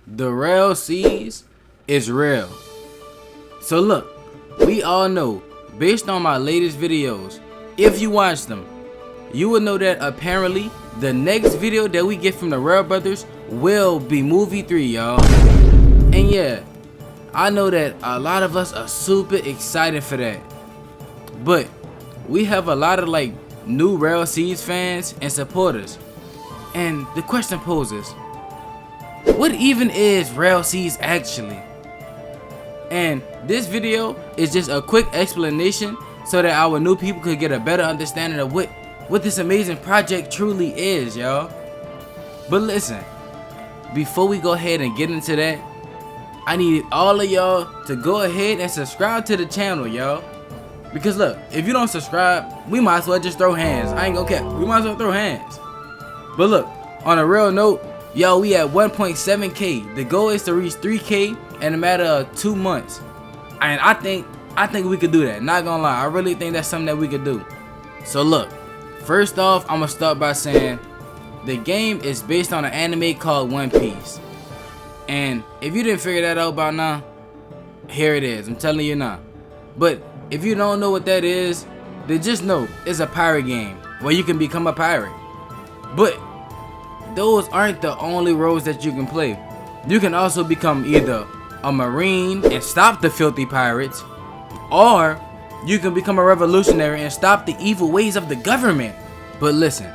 The Rell Seas is real. So look, we all know, based on my latest videos, if you watch them, you will know that apparently the next video that we get from the Rell brothers will be movie 3, y'all. And yeah, I know that a lot of us are super excited for that. But we have a lot of new Rell Seas fans and supporters. And the question poses, what even is Rell Seas actually? And this video is just a quick explanation so that our new people could get a better understanding of what this amazing project truly is, y'all. But listen, before we go ahead and get into that, I need all of y'all to go ahead and subscribe to the channel, y'all. Because look, if you don't subscribe, we might as well just throw hands. I ain't gonna cap, we might as well throw hands. But look, on a real note, yo, we at 1.7k. The goal is to reach 3k in a matter of 2 months. And I think we could do that. Not gonna lie, I really think that's something that we could do. So look, first off, I'm gonna start by saying the game is based on an anime called One Piece. And if you didn't figure that out by now, here it is. I'm telling you now. But if you don't know what that is, then just know it's a pirate game where you can become a pirate. But those aren't the only roles that you can play. You can also become either a marine and stop the filthy pirates, or you can become a revolutionary and stop the evil ways of the government. But listen,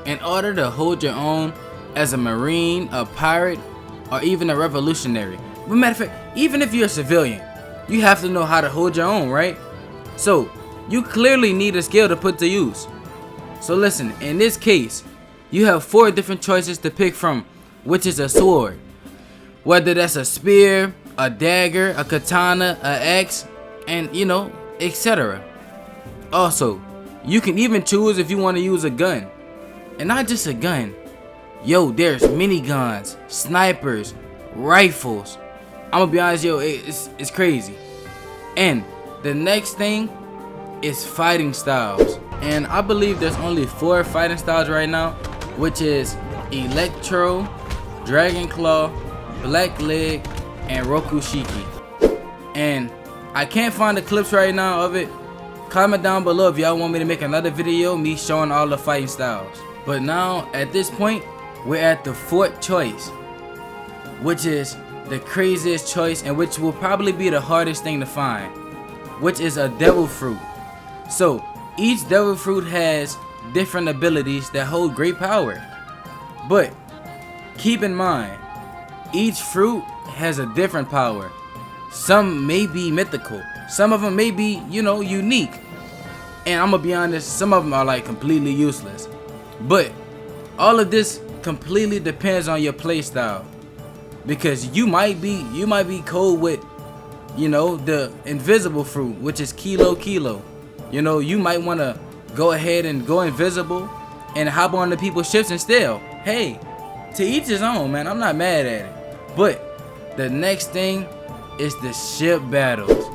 in order to hold your own as a marine, a pirate, or even a revolutionary, but matter of fact, even if you're a civilian, you have to know how to hold your own, right? So you clearly need a skill to put to use. So listen, in this case, you have 4 different choices to pick from, which is a sword. Whether that's a spear, a dagger, a katana, an axe, and etc. Also, you can even choose if you want to use a gun. And not just a gun. Yo, there's miniguns, snipers, rifles. I'm gonna be honest, yo, it's crazy. And the next thing is fighting styles. And I believe there's only 4 fighting styles right now, which is Electro, Dragon Claw, Black Leg, and Rokushiki. And I can't find the clips right now of it. Comment down below if y'all want me to make another video me showing all the fighting styles. But now at this point, we're at the 4th choice, which is the craziest choice and which will probably be the hardest thing to find, which is a devil fruit. So each devil fruit has different abilities that hold great power. But keep in mind, each fruit has a different power. Some may be mythical, some of them may be, unique. And I'm gonna be honest, some of them are completely useless. But all of this completely depends on your play style. Because you might be cold with, the invisible fruit, which is Kilo. You might want to go ahead and go invisible and hop on the people's ships and steal. Hey, to each his own, man. I'm not mad at it. But the next thing is the ship battles.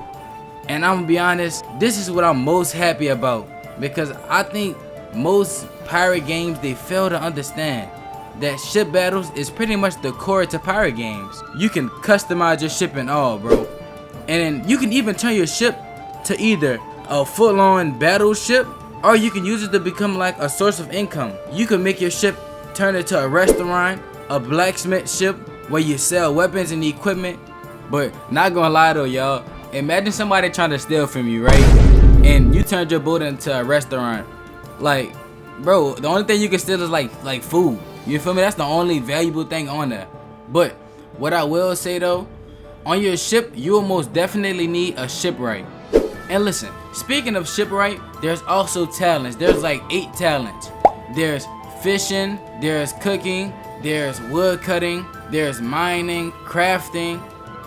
And I'm gonna be honest, this is what I'm most happy about, because I think most pirate games, they fail to understand that ship battles is pretty much the core to pirate games. You can customize your ship and all, bro. And then you can even turn your ship to either a full-on battleship, or you can use it to become a source of income. You can make your ship turn into a restaurant, a blacksmith ship where you sell weapons and equipment. But not gonna lie though, y'all, imagine somebody trying to steal from you, right? And you turned your boat into a restaurant. Bro, the only thing you can steal is like food. You feel me? That's the only valuable thing on there. But what I will say though, on your ship, you will most definitely need a shipwright. And listen, speaking of shipwright, there's also talents. There's 8 talents. There's fishing, there's cooking, there's wood cutting, there's mining, crafting,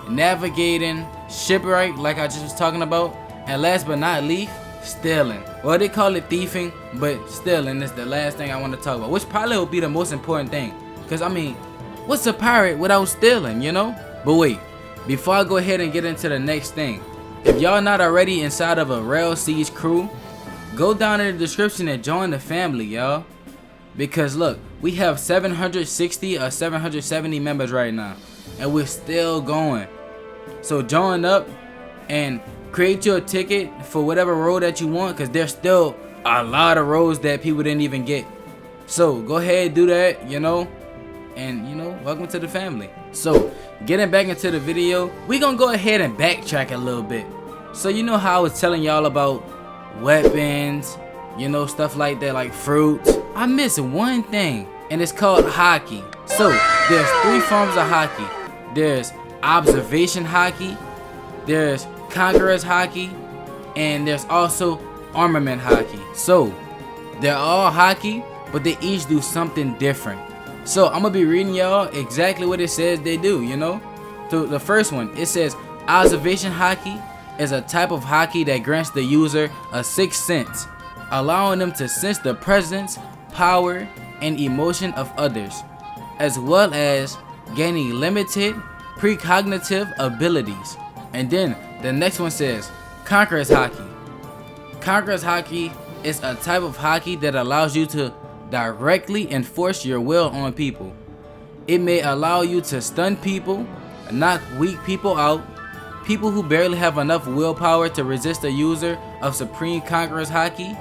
navigating, shipwright, like I just was talking about, and last but not least, stealing. Well, they call it thieving, but stealing is the last thing I want to talk about, which probably will be the most important thing. Because, what's a pirate without stealing, But wait, before I go ahead and get into the next thing, if y'all not already inside of a Rell Seas crew, go down in the description and join the family, y'all. Because look, we have 760 or 770 members right now. and we're still going. So join up and create your ticket for whatever role that you want, because there's still a lot of roles that people didn't even get. So go ahead, do that, and welcome to the family. So getting back into the video, we gonna go ahead and backtrack a little bit. So you know how I was telling y'all about weapons, stuff like that, like fruits. I missed one thing, and it's called Haki. So there's 3 forms of Haki. There's observation Haki, there's conqueror's Haki, and there's also armament Haki. So they're all Haki, but they each do something different. So I'm gonna be reading y'all exactly what it says they do. So the first one, it says observation Haki is a type of Haki that grants the user a 6th sense, allowing them to sense the presence, power, and emotion of others, as well as gaining limited precognitive abilities. And then the next one says conqueror's Haki. Conqueror's Haki is a type of Haki that allows you to directly enforce your will on people. It may allow you to stun people, knock weak people out. People who barely have enough willpower to resist a user of Supreme Conqueror's Haki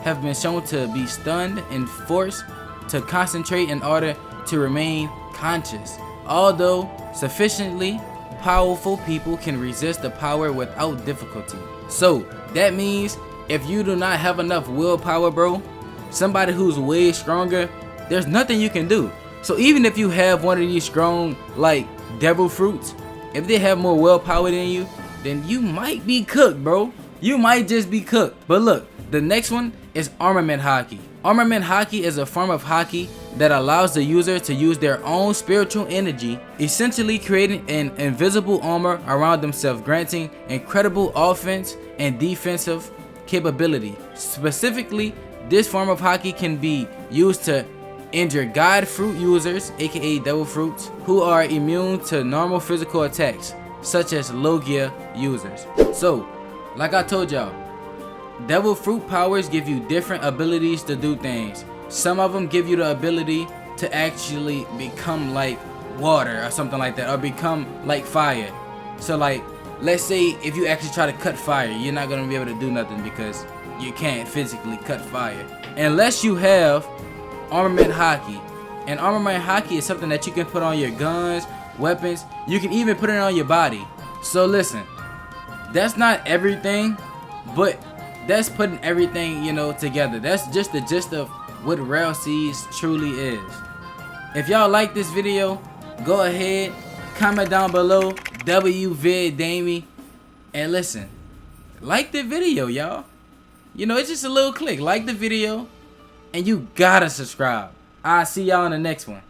have been shown to be stunned and forced to concentrate in order to remain conscious. Although sufficiently powerful people can resist the power without difficulty. So that means if you do not have enough willpower, bro, somebody who's way stronger, there's nothing you can do. So even if you have one of these strong, like, devil fruits, if they have more willpower than you, then you might be cooked, bro. You might just be cooked. But look, the next one is armament Haki. Armament Haki is a form of Haki that allows the user to use their own spiritual energy, essentially creating an invisible armor around themselves, granting incredible offense and defensive capability. Specifically, this form of Haki can be used to injure God fruit users, aka devil fruits, who are immune to normal physical attacks, such as Logia users. So, like I told y'all, devil fruit powers give you different abilities to do things. Some of them give you the ability to actually become like water or something like that, or become like fire. So like, let's say if you actually try to cut fire, you're not gonna be able to do nothing because you can't physically cut fire unless you have armament Haki. And armament Haki is something that you can put on your guns, weapons. You can even put it on your body. So listen, that's not everything, but that's putting everything, together. That's just the gist of what Rell Seas truly is. If y'all like this video, go ahead, comment down below WVid Daameh, and listen, like the video, y'all. It's just a little click. Like the video, and you gotta subscribe. I'll see y'all in the next one.